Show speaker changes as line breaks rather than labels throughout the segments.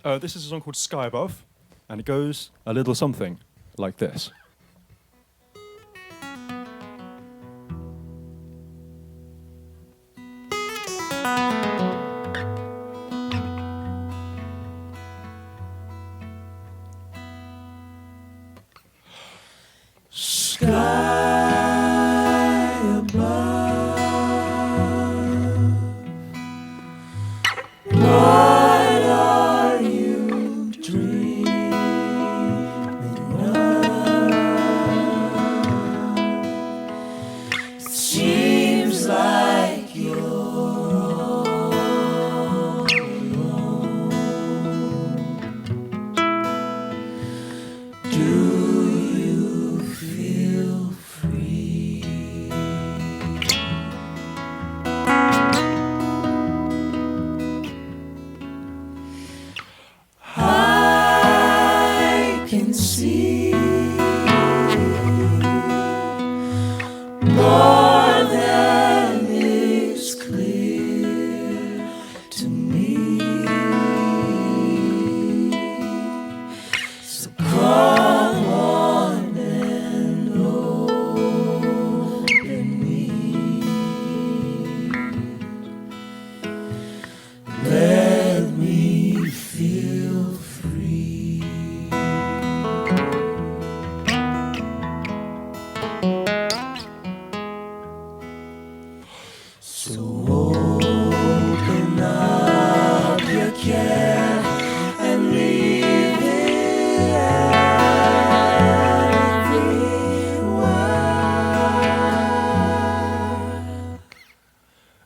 This is a song called Sky Above, and it goes a little something like this.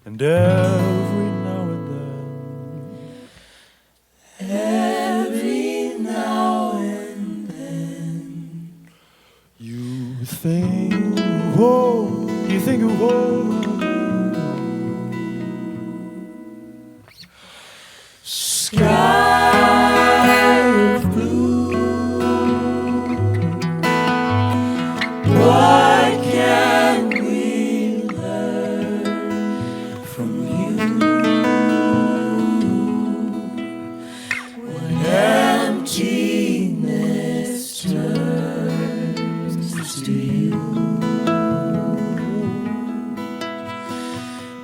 And every now and then, you think, whoa, you think, whoa. Sky of blue, what can we learn from you? When emptiness turns to you,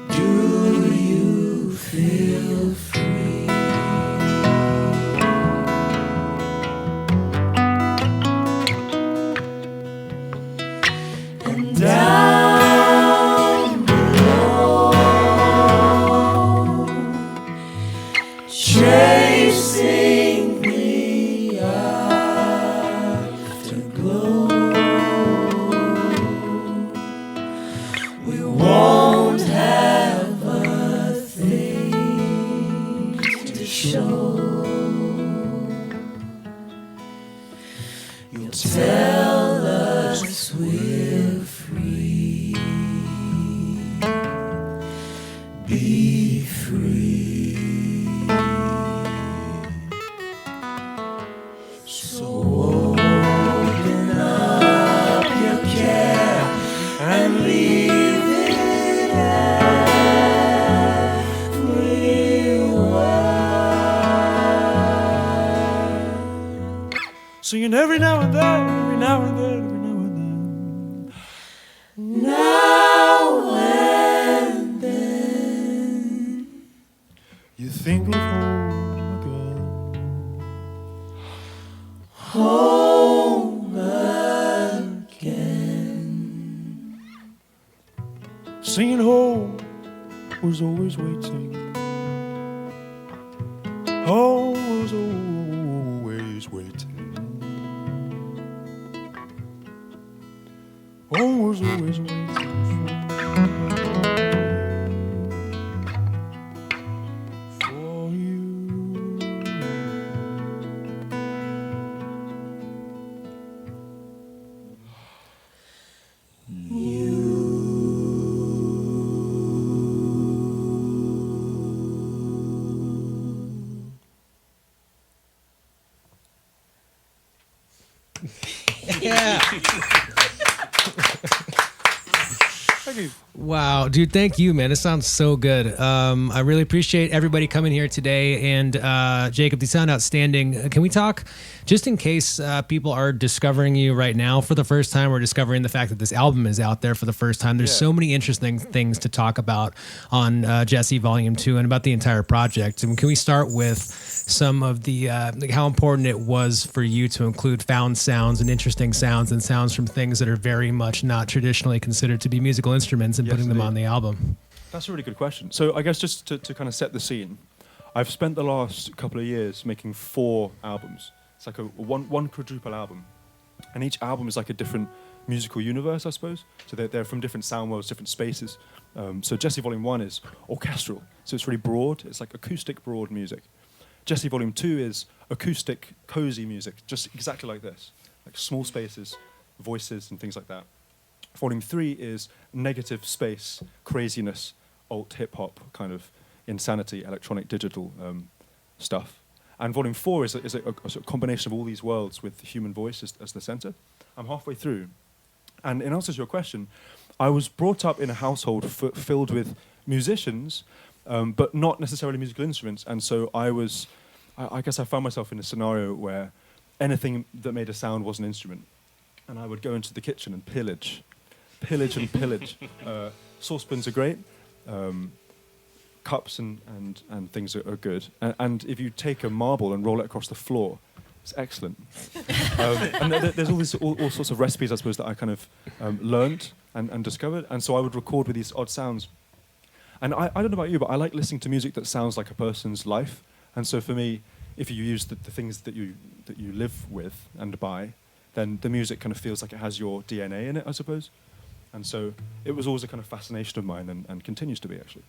do you feel free? Down below, chasing the afterglow, we won't have a thing to show. You'll tell us we're free. Be free. So open up your care and leave it everywhere. Singing every now and then, every now and then, every now and then. Now and then, you think of home again. Home again. Singing home was always waiting. Home was always waiting. Home was always waiting for you.
Yeah.
Thank you.
Wow, dude, thank you, man. It sounds so good. I really appreciate everybody coming here today. And Jacob, you sound outstanding. Can we talk, just in case people are discovering you right now for the first time, or discovering the fact that this album is out there for the first time? There's so many interesting things to talk about on Jesse Volume 2 and about the entire project. And can we start with some of the, like how important it was for you to include found sounds and interesting sounds and sounds from things that are very much not traditionally considered to be musical instruments, and putting them on the album?
That's a really good question. So I guess just to kind of set the scene, I've spent the last couple of years making 4 albums. It's like a one quadruple album. And each album is like a different musical universe, I suppose. So they're from different sound worlds, different spaces. So Jesse Volume 1 is orchestral. So it's really broad. It's like acoustic broad music. Jesse Volume 2 is acoustic, cozy music, just exactly like this. Like small spaces, voices and things like that. Volume 3 is negative space, craziness, alt hip-hop kind of insanity, electronic digital stuff. And Volume 4 is a sort of combination of all these worlds with the human voice as the center. I'm halfway through. And in answer to your question, I was brought up in a household filled with musicians, but not necessarily musical instruments. And so I guess I found myself in a scenario where anything that made a sound was an instrument. And I would go into the kitchen and pillage. Saucepans are great. Cups and things are good. And if you take a marble and roll it across the floor, it's excellent. And there's all sorts of recipes, I suppose, that I kind of learned and discovered. And so I would record with these odd sounds. And I don't know about you, but I like listening to music that sounds like a person's life. And so for me, if you use the things that you live with and by, then the music kind of feels like it has your DNA in it, I suppose. And so it was always a kind of fascination of mine, and continues to be, actually.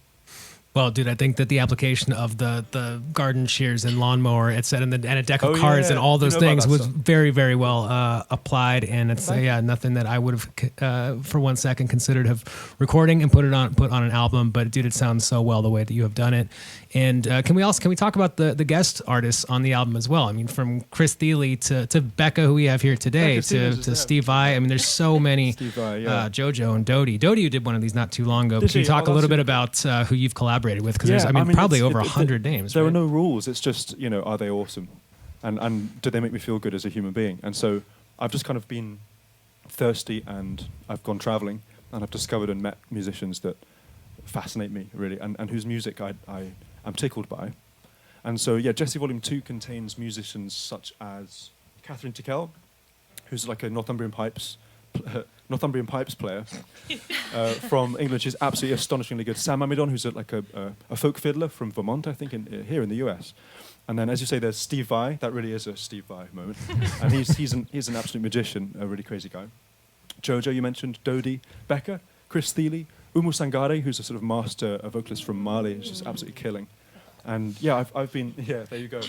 Well, dude, I think that the application of the garden shears and lawnmower, et cetera, and a deck of cards and all those things was very, very well applied. And it's nothing that I would have for 1 second considered of recording and put on an album. But dude, it sounds so well the way that you have done it. And can we talk about the guest artists on the album as well? I mean, from Chris Thiele to Becca, who we have here today, to Steve Vai. I mean, there's so many. Steve Vai, Jojo and Dodie. Dodie, you did one of these not too long ago. Can you talk a little bit about who you've collaborated with? Because there's, probably over 100 names.
There are no rules. It's just, are they awesome? And do they make me feel good as a human being? And so I've just kind of been thirsty, and I've gone traveling, and I've discovered and met musicians that fascinate me, really, and whose music I'm tickled by. And so, Jesse Volume 2 contains musicians such as Catherine Tickell, who's like a Northumbrian Pipes player from England. She's absolutely astonishingly good. Sam Amidon, who's like a folk fiddler from Vermont, I think, here in the US. And then, as you say, there's Steve Vai. That really is a Steve Vai moment. And he's an absolute magician, a really crazy guy. Jojo, you mentioned, Dodie, Becca, Chris Thiele, Umu Sangare, who's a sort of master vocalist from Mali, who's just absolutely killing. And I've been there you go.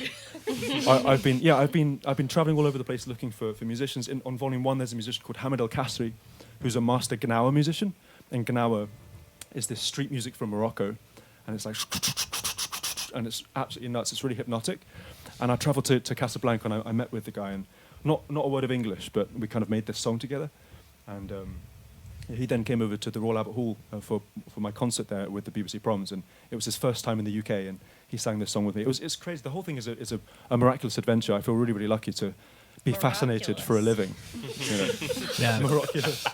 I've been traveling all over the place looking for musicians. On Volume 1, there's a musician called Hamid El Kasri, who's a master Gnawa musician. And Gnawa is this street music from Morocco, and it's like, and it's absolutely nuts. It's really hypnotic. And I traveled to Casablanca, and I met with the guy, and not a word of English, but we kind of made this song together. And he then came over to the Royal Albert Hall for my concert there with the BBC Proms, and it was his first time in the UK, and he sang this song with me. It's crazy. The whole thing is a miraculous adventure. I feel really, really lucky to be fascinated for a living.
Yeah.
Miraculous.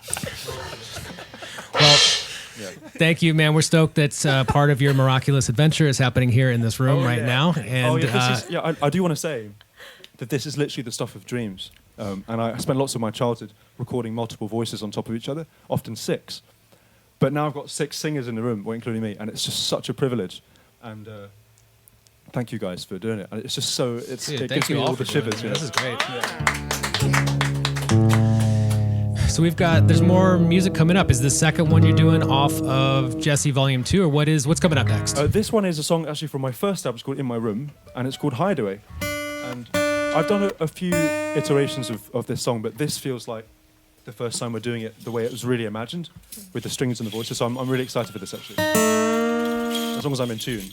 Well, thank you, man. We're stoked that part of your miraculous adventure is happening here in this room right now. And
I do want to say that this is literally the stuff of dreams. And I spent lots of my childhood recording multiple voices on top of each other, often 6. But now I've got 6 singers in the room, including me, and it's just such a privilege. And thank you guys for doing it. It's just so, it gives me all the shivers.
This is great. So there's more music coming up. Is the second one you're doing off of Jesse Volume 2, or what's coming up next?
This one is a song actually from my first album. It's called In My Room, and it's called Hideaway. And I've done a few iterations of this song, but this feels like the first time we're doing it the way it was really imagined, with the strings and the voices. So I'm really excited for this, actually. As long as I'm in tune.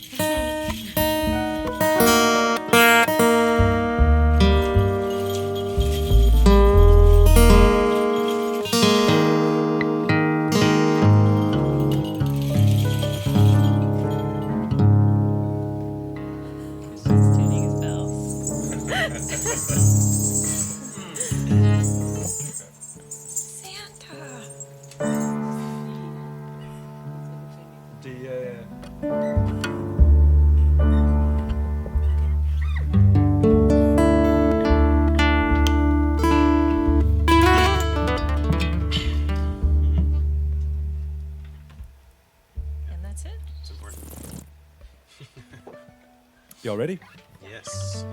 Y'all ready?
Yes.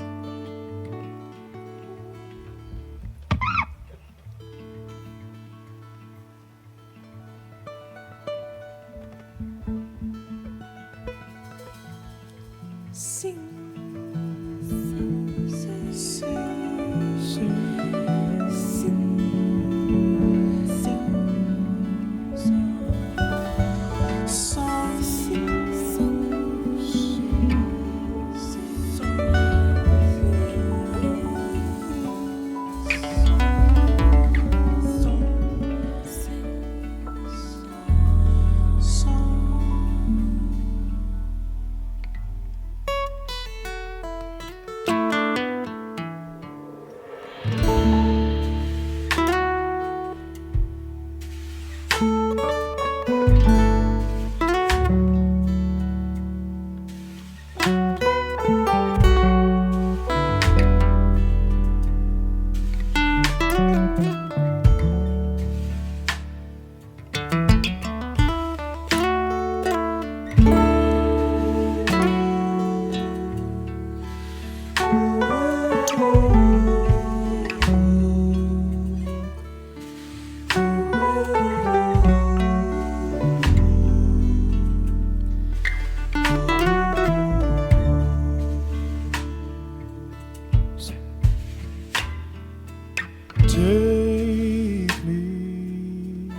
Take me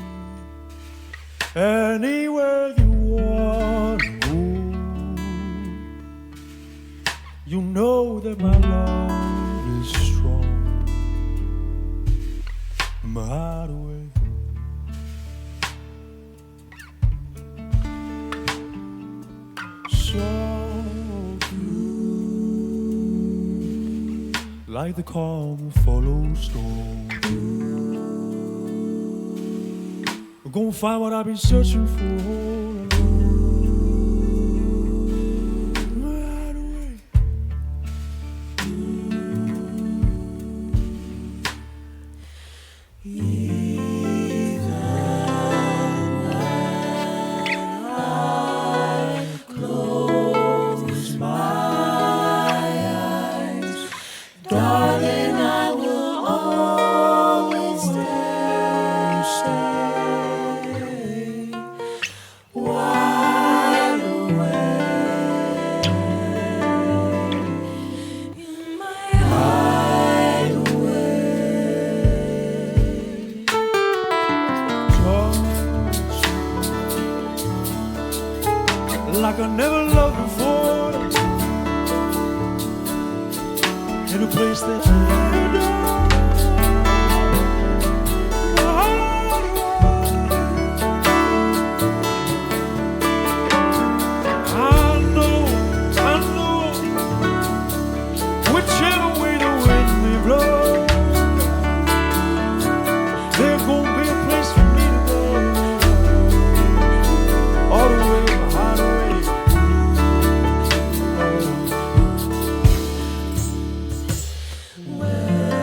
anywhere you want to go. You know that my love is strong. My hideaway. So good, like the calm follows storm. We're gonna find what I've been searching for all along. Right away. Even when I close my eyes, darling, I will always dare stay wide awake in my hideaway. Touch like I never loved before, in a place that you know. Whichever way the wind may blow, there's gonna be a place for me to go. All the way, my hideaway. Where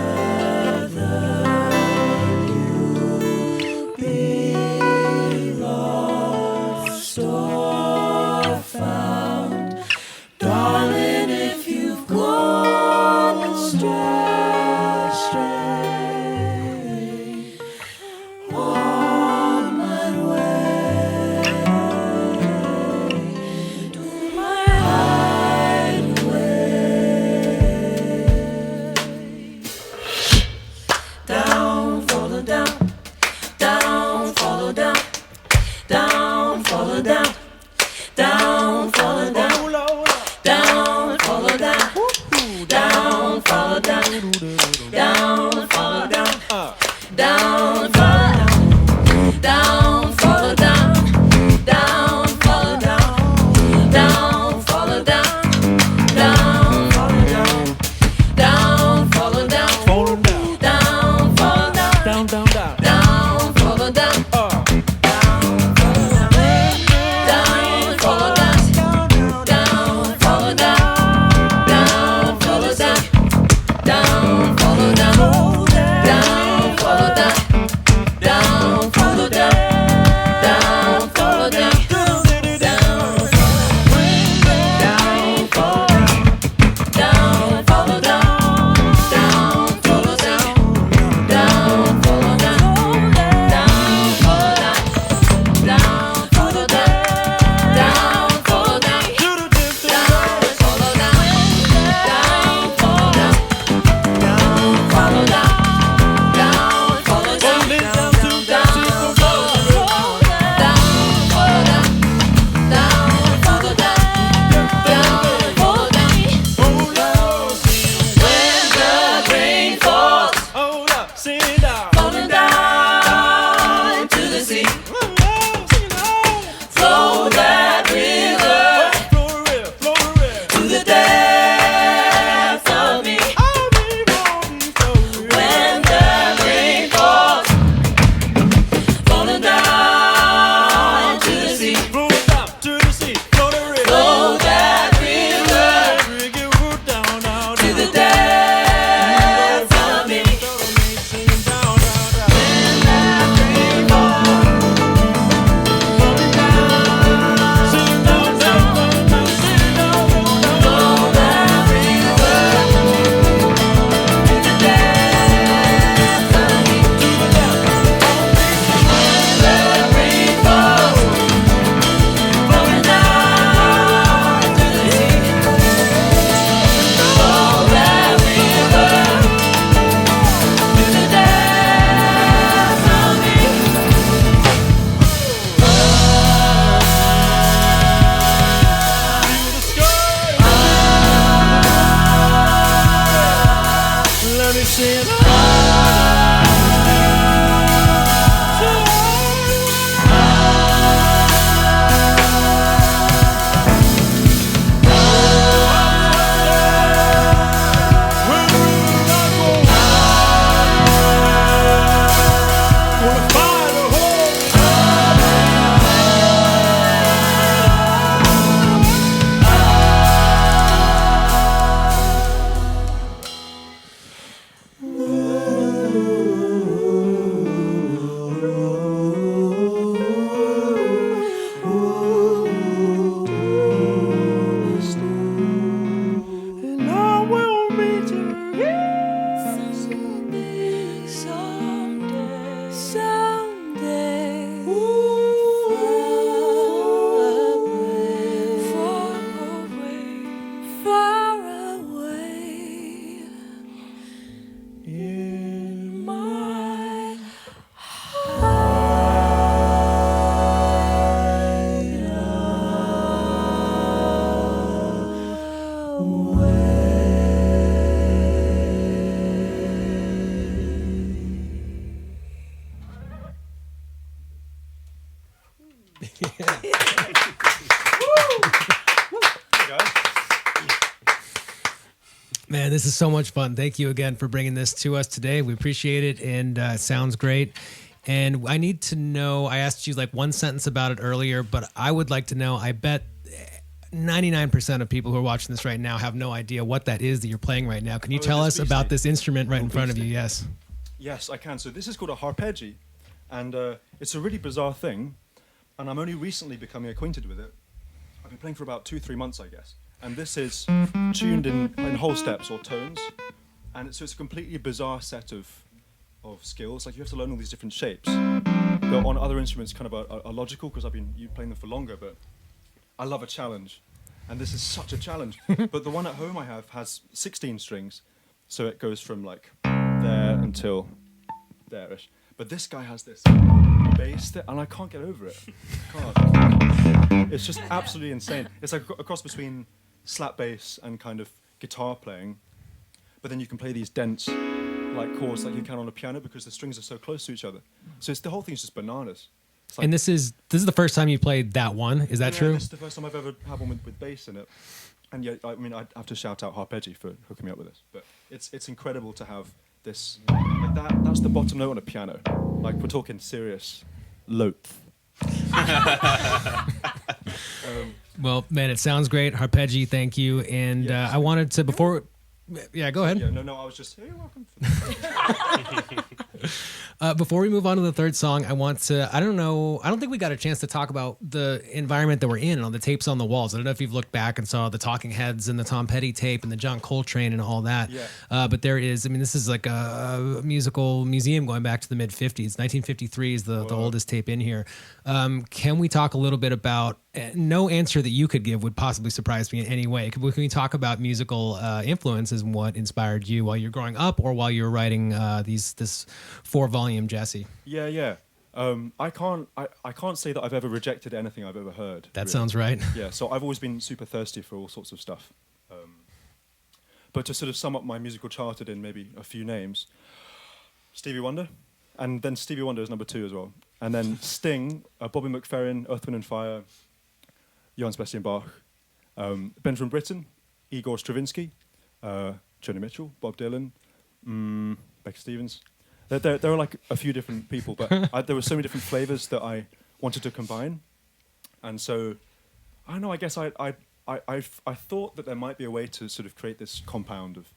saying, oh,
Man, this is so much fun. Thank you again for bringing this to us today. We appreciate it, and it sounds great. And I need to know, I asked you like one sentence about it earlier, but I would like to know, I bet 99% of people who are watching this right now have no idea what that is that you're playing right now. Can you tell us about this instrument right in front of you? Yes.
Yes, I can. So this is called a Harpejji, and it's a really bizarre thing, and I'm only recently becoming acquainted with it. I've been playing for about 2-3 months, I guess. And this is tuned in whole steps or tones, and so it's a completely bizarre set of skills. Like you have to learn all these different shapes. But on other instruments, kind of are logical because I've been playing them for longer. But I love a challenge, and this is such a challenge. But the one at home I have has 16 strings, so it goes from like there until there-ish. But this guy has this bass, and I can't get over it. It's just absolutely insane. It's like a cross between slap bass and kind of guitar playing, but then you can play these dense like chords like you can on a piano because the strings are so close to each other. So the whole thing's just bananas. Like,
and this is the first time you played that one. Is that true?
This is the first time I've ever had one with bass in it. And yeah, I mean, I'd have to shout out Harpejji for hooking me up with this. But it's incredible to have this. Like that's the bottom note on a piano. Like we're talking serious loath.
Well, man, it sounds great. Harpejji, thank you. And
yes.
I wanted to, before... Yeah, go ahead.
Yeah, no, I was just, hey, you're welcome.
Before we move on to the third song, I want to, I don't think we got a chance to talk about the environment that we're in on the tapes on the walls. I don't know if you've looked back and saw the Talking Heads and the Tom Petty tape and the John Coltrane and all that.
Yeah.
But there is, I mean, this is like a musical museum going back to the mid-50s. 1953 is the oldest tape in here. Can we talk a little bit about, no answer that you could give would possibly surprise me in any way. Can we talk about musical influences and what inspired you while you're growing up or while you were writing this 4-volume Jesse?
Yeah. I can't say that I've ever rejected anything I've ever heard.
That really sounds right.
Yeah, so I've always been super thirsty for all sorts of stuff. But to sort of sum up my musical childhood in maybe a few names, Stevie Wonder, and then Stevie Wonder is number 2 as well. And then Sting, Bobby McFerrin, Earth, Wind and Fire, Johann Sebastian Bach, Ben from Britain, Igor Stravinsky, Joni Mitchell, Bob Dylan, Becca Stevens. There are like a few different people, but there were so many different flavors that I wanted to combine. And so, I don't know, I guess I thought that there might be a way to sort of create this compound of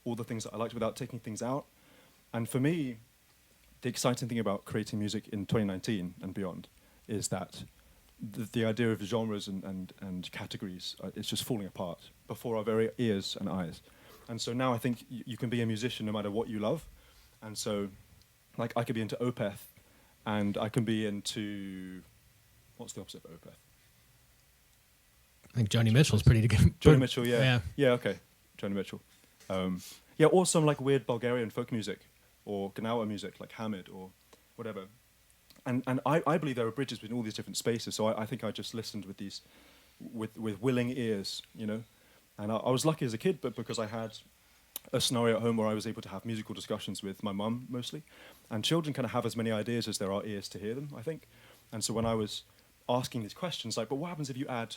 all the things that I liked without taking things out. And for me, the exciting thing about creating music in 2019 and beyond is that the idea of genres and categories is just falling apart before our very ears and eyes. And so now I think you can be a musician no matter what you love. And so, like, I could be into Opeth, and I can be into... What's the opposite of Opeth?
I think Joni Mitchell's pretty good.
Joni Mitchell, yeah. Yeah, okay. Joni Mitchell. Yeah, or some, like, weird Bulgarian folk music, or Gnawa music, like Hamid, or whatever. And I believe there are bridges between all these different spaces, so I think I just listened with these... with willing ears, you know? And I was lucky as a kid, but because I had a scenario at home where I was able to have musical discussions with my mum mostly, and children kind of have as many ideas as there are ears to hear them, I think. And so when I was asking these questions, like, but what happens if you add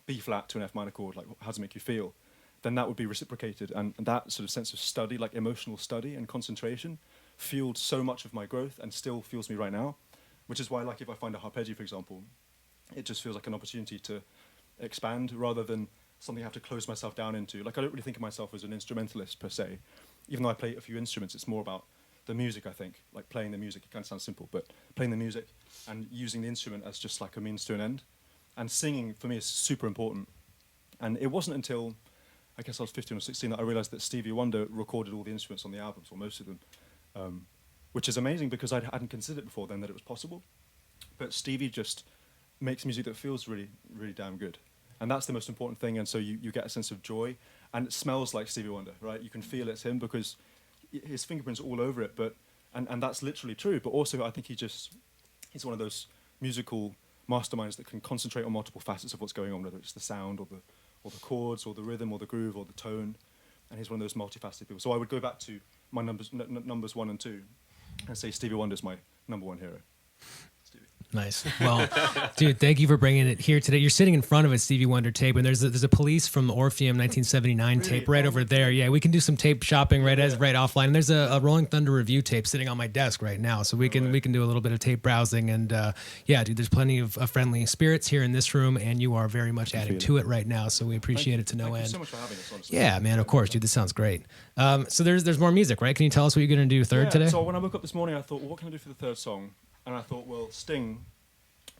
B flat to an F minor chord? Like, how does it make you feel? Then that would be reciprocated, and that sort of sense of study, like emotional study and concentration, fueled so much of my growth and still fuels me right now, which is why, like, if I find a Harpejji, for example, it just feels like an opportunity to expand rather than something I have to close myself down into. Like, I don't really think of myself as an instrumentalist per se. Even though I play a few instruments, it's more about the music, I think. Like, playing the music, it kind of sounds simple, but playing the music and using the instrument as just like a means to an end. And singing, for me, is super important. And it wasn't until, I guess I was 15 or 16, that I realized that Stevie Wonder recorded all the instruments on the albums, or most of them, which is amazing because I hadn't considered before then that it was possible. But Stevie just makes music that feels really, really damn good. And that's the most important thing, and so you get a sense of joy, and it smells like Stevie Wonder, right? You can feel it's him because his fingerprints are all over it, but and that's literally true, but also I think he's one of those musical masterminds that can concentrate on multiple facets of what's going on, whether it's the sound or the chords or the rhythm or the groove or the tone, and he's one of those multifaceted people. So I would go back to my numbers 1 and 2 and say Stevie Wonder's my number one hero.
Nice. Well, dude, thank you for bringing it here today. You're sitting in front of a Stevie Wonder tape, and there's a Police from Orpheum 1979 tape right over there. Yeah, we can do some tape shopping right offline. And there's a Rolling Thunder review tape sitting on my desk right now, so we can do a little bit of tape browsing. And yeah, dude, there's plenty of friendly spirits here in this room, and you are very much adding to it right now. So we appreciate it to no end.
Thank you so much for having us. Honestly.
Yeah, man, of course, dude. This sounds great. So there's more music, right? Can you tell us what you're gonna do third today?
So when I woke up this morning, I thought, well, what can I do for the third song? And I thought, well, Sting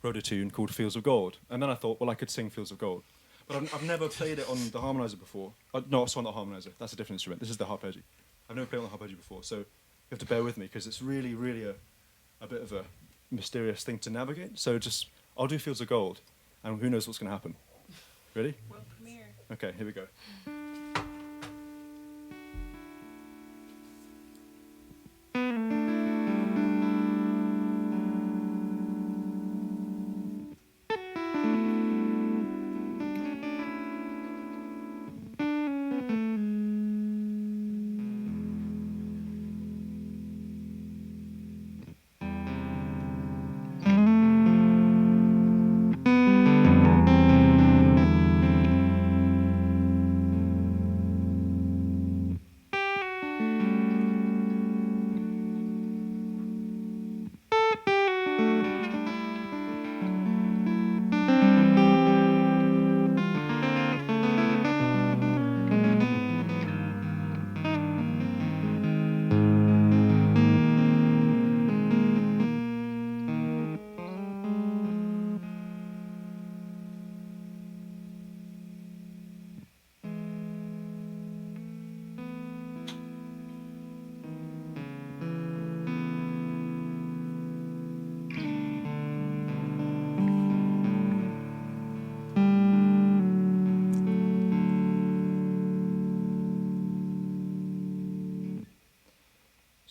wrote a tune called Fields of Gold. And then I thought, well, I could sing Fields of Gold. But I've never played it on the harmonizer before. No, sorry, not the harmonizer. That's a different instrument. This is the Harpejji. I've never played on the Harpejji before, so you have to bear with me because it's really, really a bit of a mysterious thing to navigate. So I'll do Fields of Gold, and who knows what's going to happen. Ready?
World premiere.
Okay, here we go.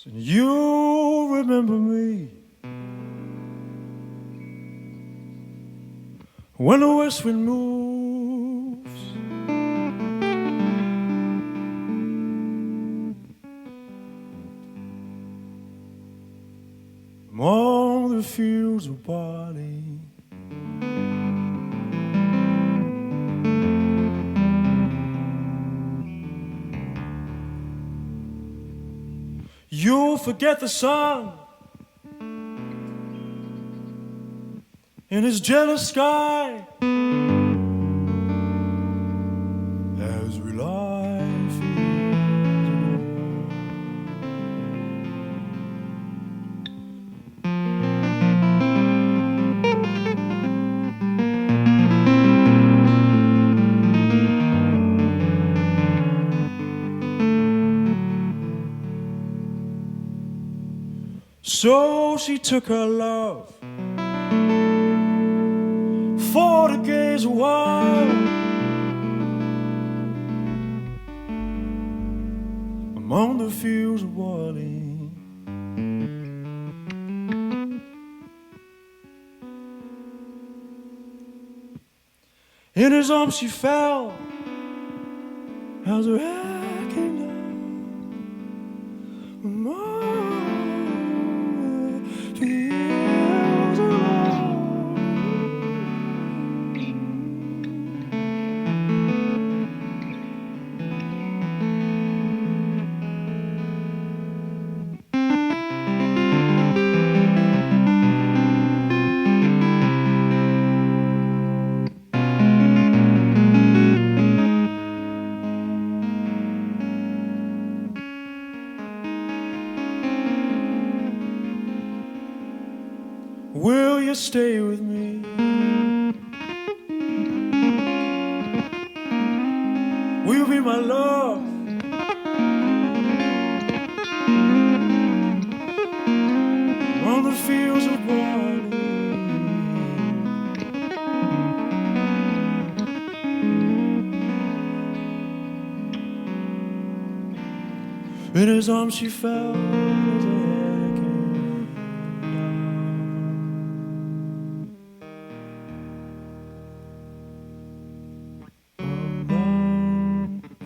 So you remember me when the west wind moves among the fields of barley. You'll forget the sun in his jealous sky as we lie fields So she took her love for to gaze a while among the fields of barley. In his arms she fell as her hair came down. Will you stay with me? Will you be my love? On the fields of barley, in his arms she fell as her hair came down.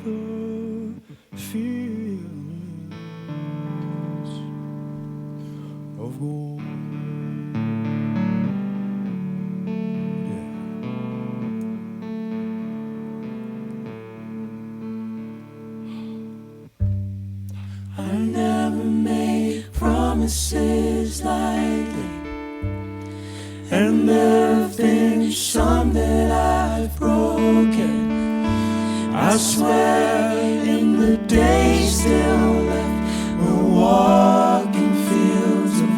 Among the fields of gold.
I never made promises lightly, and there have been some that I've broken. I swear in the days still left, we'll walk in fields of gold.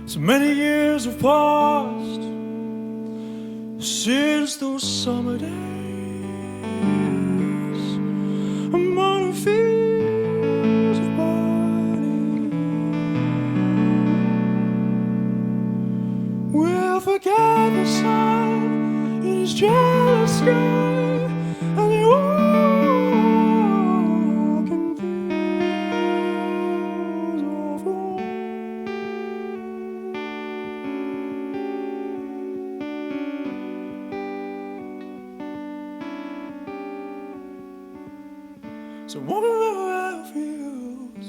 So many years have passed since those summer days among the fields of barley. We'll forget the sun in his jealous sky, and you walk in fields of gold. So walk around our fields.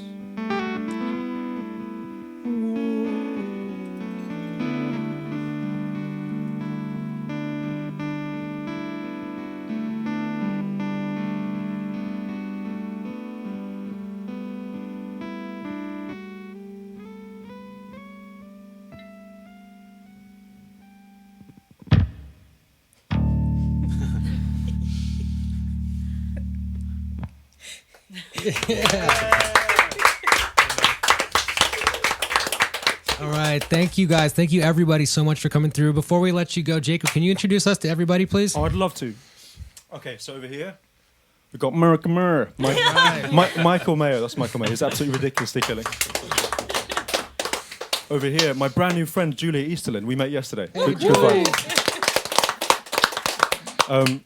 All right. Thank you, guys. Thank you, everybody, so much for coming through. Before we let you go, Jacob, can you introduce us to everybody, please?
Oh, I'd love to. Okay, so over here, we've got Michael Mayo. That's Michael Mayo. He's absolutely ridiculously killing. Over here, my brand new friend, Julia Easterlin. We met yesterday. Good vibe.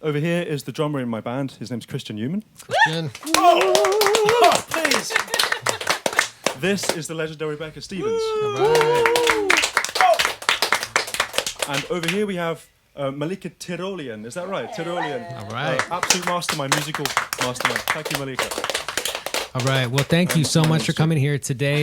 Over here is the drummer in my band. His name's Christian Newman.
Christian.
Oh, please. This is the legendary Becca Stevens.
All right.
And over here we have Malika Tirolien. Is that right? Tirolien.
All right.
Absolute mastermind, musical mastermind. Thank you, Malika.
All right. Well, thank you so much for coming here today.